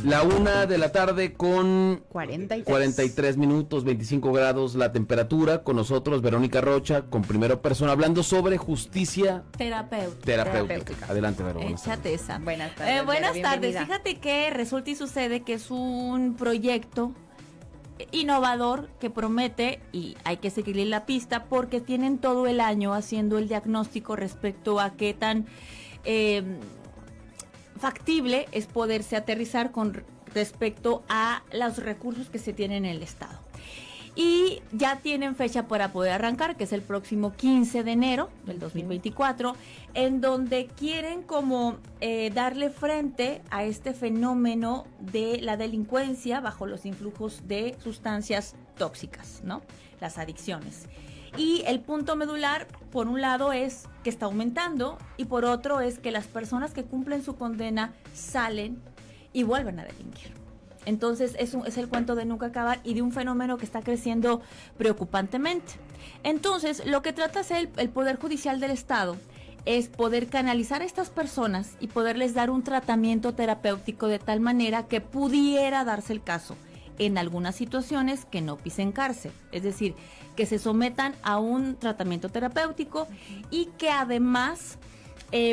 La 1:00 con 43 minutos, 25 grados la temperatura. Con nosotros Verónica Rocha, con Primera Persona, hablando sobre justicia terapéutica. Adelante, Verónica. Échate esa. Buenas tardes. Buenas tardes. Fíjate que resulta y sucede que es un proyecto innovador que promete, y hay que seguirle la pista porque tienen todo el año haciendo el diagnóstico respecto a qué tan factible es poderse aterrizar con respecto a los recursos que se tienen en el Estado. Y ya tienen fecha para poder arrancar, que es el próximo 15 de enero del 2024, en donde quieren como darle frente a este fenómeno de la delincuencia bajo los influjos de sustancias tóxicas, ¿no? Las adicciones. Y el punto medular, por un lado, es que está aumentando, y por otro es que las personas que cumplen su condena salen y vuelven a delinquir. Entonces es el cuento de nunca acabar y de un fenómeno que está creciendo preocupantemente. Entonces, lo que trata de hacer el Poder Judicial del Estado es poder canalizar a estas personas y poderles dar un tratamiento terapéutico de tal manera que pudiera darse el caso en algunas situaciones que no pisen cárcel, es decir, que se sometan a un tratamiento terapéutico y que además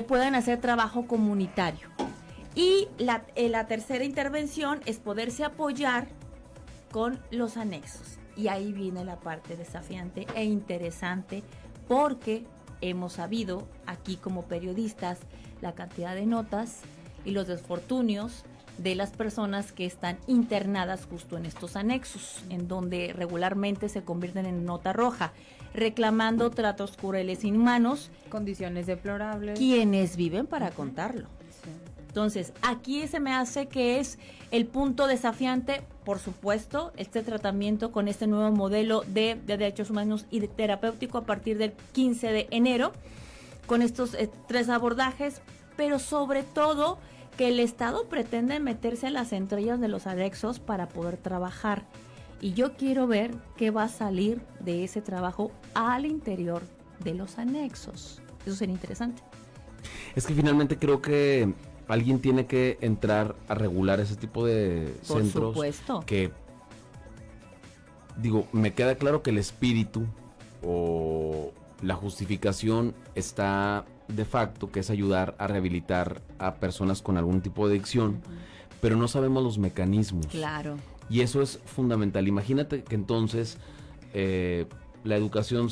puedan hacer trabajo comunitario. Y la tercera intervención es poderse apoyar con los anexos. Y ahí viene la parte desafiante e interesante, porque hemos sabido aquí como periodistas la cantidad de notas y los desfortunios de las personas que están internadas justo en estos anexos, en donde regularmente se convierten en nota roja, reclamando tratos crueles, inhumanos, condiciones deplorables, quienes viven para contarlo. Sí. Entonces, aquí se me hace que es el punto desafiante, por supuesto, este tratamiento con este nuevo modelo de derechos humanos y de terapéutico a partir del 15 de enero, con estos 3 abordajes, pero sobre todo que el Estado pretende meterse en las entrañas de los anexos para poder trabajar. Y yo quiero ver qué va a salir de ese trabajo al interior de los anexos. Eso sería interesante. Es que finalmente creo que alguien tiene que entrar a regular ese tipo de Por centros. supuesto. Que, digo, me queda claro que el espíritu o la justificación está de facto, que es ayudar a rehabilitar a personas con algún tipo de adicción, pero no sabemos los mecanismos. Claro. Y eso es fundamental. Imagínate que entonces la educación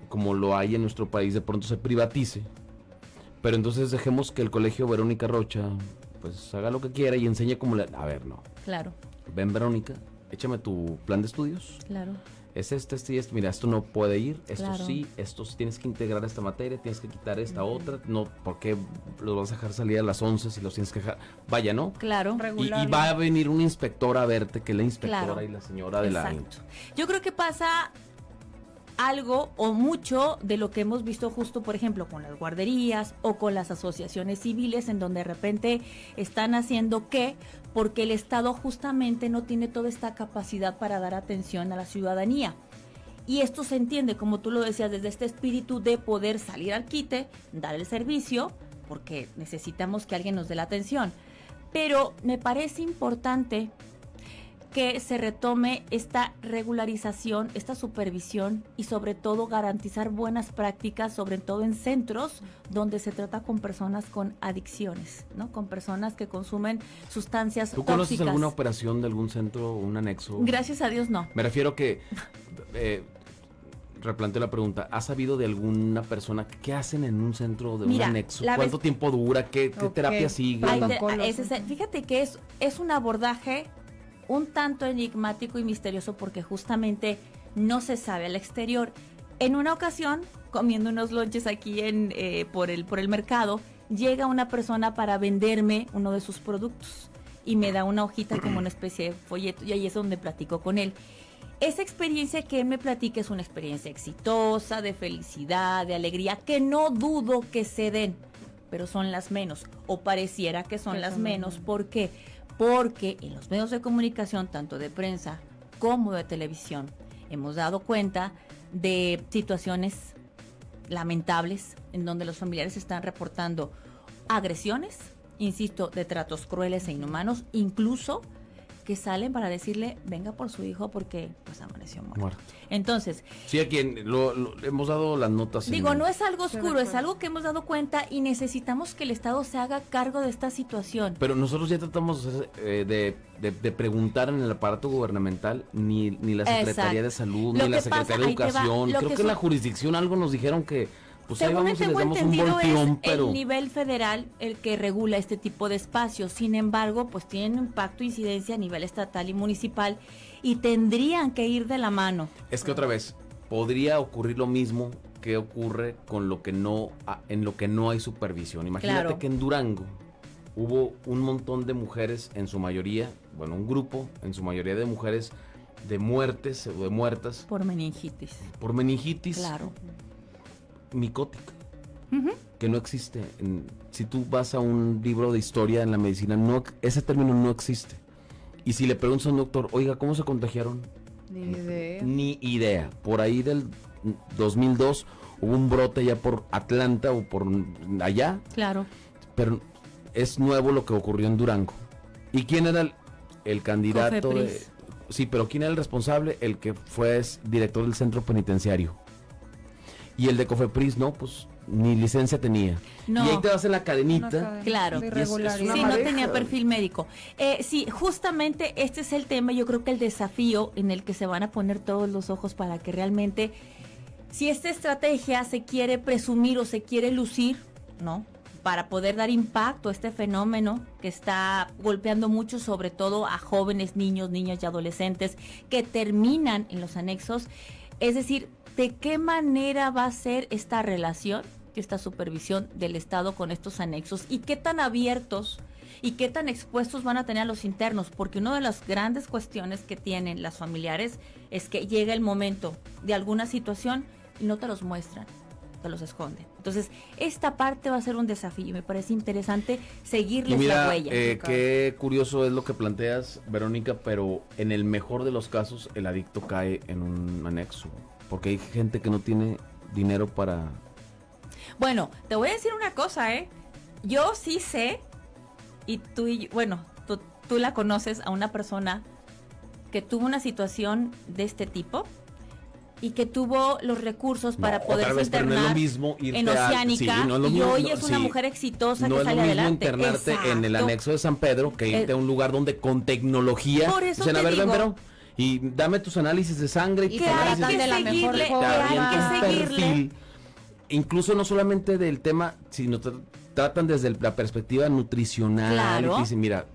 como lo hay en nuestro país, de pronto se privatice, pero entonces dejemos que el colegio Verónica Rocha pues haga lo que quiera y enseñe como a ver, no. Claro. Ven, Verónica, échame tu plan de estudios. Claro. Es este y esto. Mira, esto no puede ir, esto Claro. sí, esto sí, tienes que integrar esta materia, tienes que quitar esta otra. No, ¿por qué los vas a dejar salir a las 11 si los tienes que dejar? Vaya, ¿no? Claro. Y va a venir un inspector a verte, que es la inspectora, Claro. y la señora de Exacto. Yo creo que pasa algo o mucho de lo que hemos visto justo, por ejemplo, con las guarderías o con las asociaciones civiles, en donde de repente están haciendo porque el Estado justamente no tiene toda esta capacidad para dar atención a la ciudadanía. Y esto se entiende, como tú lo decías, desde este espíritu de poder salir al quite, dar el servicio, porque necesitamos que alguien nos dé la atención. Pero me parece importante que se retome esta regularización, esta supervisión y sobre todo garantizar buenas prácticas, sobre todo en centros donde se trata con personas con adicciones, ¿no? Con personas que consumen sustancias tóxicas. ¿Tú conoces alguna operación de algún centro, un anexo? Gracias a Dios no. Me refiero que, replanteo la pregunta, ¿has sabido de alguna persona qué hacen en un centro de un anexo? ¿Cuánto tiempo dura? ¿Qué terapia sigue? Fíjate que es un abordaje un tanto enigmático y misterioso, porque justamente no se sabe al exterior. En una ocasión, comiendo unos lonches aquí por el mercado, llega una persona para venderme uno de sus productos y me da una hojita como una especie de folleto, y ahí es donde platico con él. Esa experiencia que él me platica es una experiencia exitosa, de felicidad, de alegría, que no dudo que se den, pero son las menos, o pareciera que son las menos. ¿Por qué? Porque en los medios de comunicación, tanto de prensa como de televisión, hemos dado cuenta de situaciones lamentables en donde los familiares están reportando agresiones insisto, de tratos crueles e inhumanos, incluso que salen para decirle, venga por su hijo porque pues amaneció muerto. Entonces, sí, a quien hemos dado las notas. Digo, no es algo oscuro, es algo que hemos dado cuenta y necesitamos que el Estado se haga cargo de esta situación. Pero nosotros ya tratamos de preguntar en el aparato gubernamental, ni la Secretaría de Salud, ni la Secretaría de Educación. Creo que en la jurisdicción algo nos dijeron que pues ahí según vamos y les tengo damos un entendido, volteón, es pero el nivel federal el que regula este tipo de espacios. Sin embargo, pues tienen impacto e incidencia a nivel estatal y municipal y tendrían que ir de la mano. es que otra vez podría ocurrir lo mismo que ocurre con lo que no en lo que no hay supervisión. Imagínate Claro. que en Durango hubo un montón de mujeres, en su mayoría, bueno, un grupo, en su mayoría de mujeres de muertes o de muertas Por meningitis. por meningitis Claro. micótica, Ujú. que no existe. Si tú vas a un libro de historia en la medicina, ese término no existe. Y si le preguntas a un doctor, oiga, ¿cómo se contagiaron? Ni idea. Ni idea. Por ahí del 2002 hubo un brote ya por Atlanta o por allá, Claro. pero es nuevo lo que ocurrió en Durango. ¿Y quién era el candidato? Cofepris. Sí, pero ¿quién era el responsable? El que fue director del centro penitenciario. Y el de Cofepris, no, pues ni licencia tenía. No. Y ahí te vas en la cadenita. Claro. De Y es irregularidad. una Sí, no madeja. tenía perfil médico. Sí, justamente este es el tema, yo creo que el desafío en el que se van a poner todos los ojos para que realmente, si esta estrategia se quiere presumir o se quiere lucir, ¿no? Para poder dar impacto a este fenómeno que está golpeando mucho, sobre todo a jóvenes, niños, niñas y adolescentes que terminan en los anexos. Es decir, ¿de qué manera va a ser esta relación, esta supervisión del Estado con estos anexos? ¿Y qué tan abiertos y qué tan expuestos van a tener a los internos? Porque una de las grandes cuestiones que tienen las familiares es que llega el momento de alguna situación y no te los muestran, te los esconden. Entonces, esta parte va a ser un desafío. Me parece interesante Y seguirles mira, la huella. qué curioso es lo que planteas, Verónica, pero en el mejor de los casos el adicto cae en un anexo, porque hay gente que no tiene dinero para... Bueno, te voy a decir una cosa, ¿eh? Yo sí sé, y tú la conoces, a una persona que tuvo una situación de este tipo y que tuvo los recursos para No, poderse otra vez, pero no es internar lo mismo irte en Oceánica, sí, no es lo y mismo, hoy no, es una sí. mujer exitosa No que es lo sale mismo adelante. internarte en el Exacto. anexo de San Pedro que irte a un lugar donde con tecnología Por eso dicen, te a ver, ven, digo. Vero, y dame tus análisis de sangre Y tus te análisis tratan de la mejor seguirle, forma. te hay avientan que un seguirle. perfil, incluso no solamente del tema, sino tratan desde la perspectiva nutricional. Claro. Y te dicen, mira,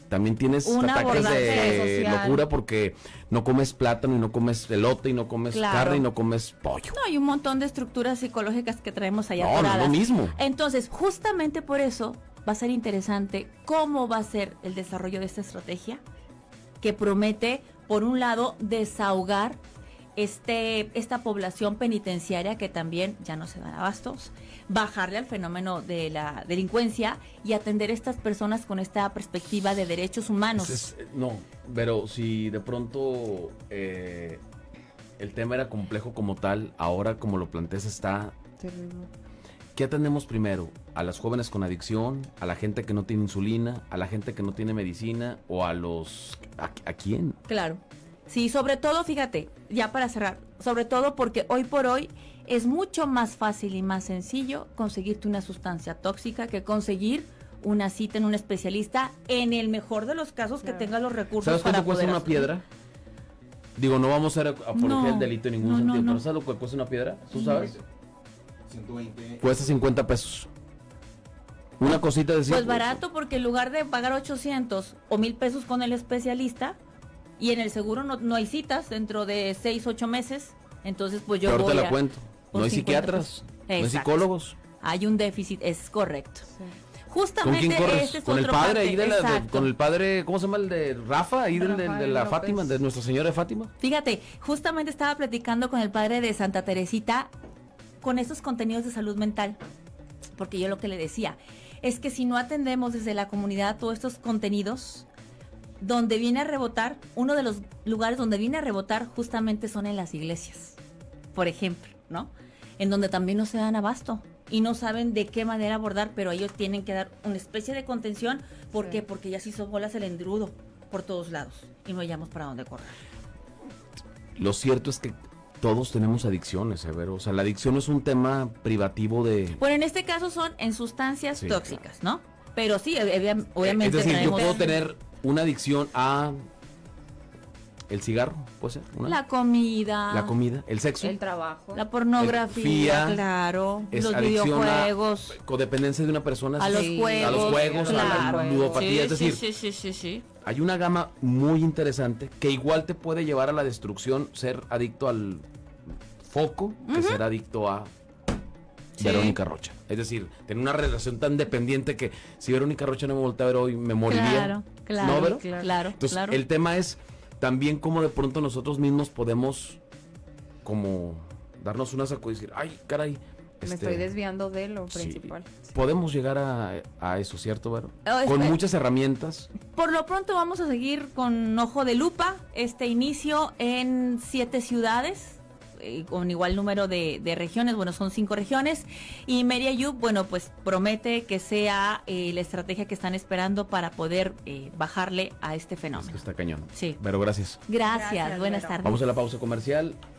también tienes Un ataques abordaje de social. locura porque no comes plátano y no comes elote y no comes Claro. carne y no comes pollo. No, hay un montón de estructuras psicológicas que traemos allá No, no es atoradas. lo mismo. Entonces, justamente por eso va a ser interesante cómo va a ser el desarrollo de esta estrategia que promete, por un lado, desahogar esta población penitenciaria que también ya no se dan abastos, bajarle al fenómeno de la delincuencia y atender a estas personas con esta perspectiva de derechos humanos. No, pero si de pronto el tema era complejo como tal, ahora como lo planteas está... Terrible. ¿Qué atendemos primero? ¿A las jóvenes con adicción? ¿A la gente que no tiene insulina? ¿A la gente que no tiene medicina? ¿O a los... ¿A quién? Claro. Sí, sobre todo, fíjate, ya para cerrar, sobre todo porque hoy por hoy es mucho más fácil y más sencillo conseguirte una sustancia tóxica que conseguir una cita en un especialista, en el mejor de los casos que Claro. tenga los recursos ¿Sabes para cuánto cuesta poder una hacerlo. piedra? Digo, no vamos a apología No, el delito en ningún no, sentido, no, no. pero ¿sabes lo que cuesta una piedra? ¿Tú sabes? 120. Cuesta 50 pesos. Una cosita de Pues barato, porque en lugar de pagar 800 o 1,000 pesos con el especialista, y en el seguro no hay citas dentro de 6, 8 meses, entonces pues yo Pero ahorita voy la cuento. por No hay 50 psiquiatras, pesos. no hay Exacto. psicólogos. Hay un déficit, es correcto. Sí. ¿Con Justamente quién corres? este es ¿Con el otro padre parte, ahí exacto. con el padre, ¿cómo se llama el de Rafa? Ahí de Rafael la López. Fátima, de Nuestra Señora de Fátima. Fíjate, justamente estaba platicando con el padre de Santa Teresita con estos contenidos de salud mental, porque yo lo que le decía es que si no atendemos desde la comunidad todos estos contenidos, donde viene a rebotar, uno de los lugares donde viene a rebotar justamente son en las iglesias, por ejemplo, ¿no? En donde también no se dan abasto. y no saben de qué manera abordar, pero ellos tienen que dar una especie de contención. ¿Por qué? Porque ya se hizo bolas el endrudo por todos lados y no hallamos para dónde correr. Lo cierto es que todos tenemos adicciones, Vero. O sea, la adicción no es un tema privativo de... Bueno, en este caso son en sustancias Sí, tóxicas, ¿no? Pero sí, obviamente es decir, yo tenemos puedo tener una adicción a... El cigarro, puede ser. la comida, La comida, el sexo. El trabajo. la pornografía, FIA, claro, es los adicción videojuegos, a codependencia de una persona. a los sí, juegos, a los juegos, a claro. la ludopatía. Sí, Es decir, sí. hay una gama muy interesante que igual te puede llevar a la destrucción, ser adicto al foco, que ser adicto a Sí. Verónica Rocha. Es decir, tener una relación tan dependiente que si Verónica Rocha no me voltea a ver hoy, me moriría. Claro, ¿No, Vero? claro. Entonces, el tema es también cómo de pronto nosotros mismos podemos como darnos una sacudida y decir, ay, caray. Me estoy desviando de lo sí, principal. podemos llegar a eso, ¿cierto, Vero? Oh, Con muchas herramientas. Por lo pronto vamos a seguir con ojo de lupa este inicio en 7 ciudades. Con igual número de regiones, bueno, son 5 regiones, y Media Youth, bueno, pues promete que sea la estrategia que están esperando para poder bajarle a este Es fenómeno. que está cañón. Sí. Vero, gracias. Gracias, buenas Vero. tardes. Vamos a la pausa comercial.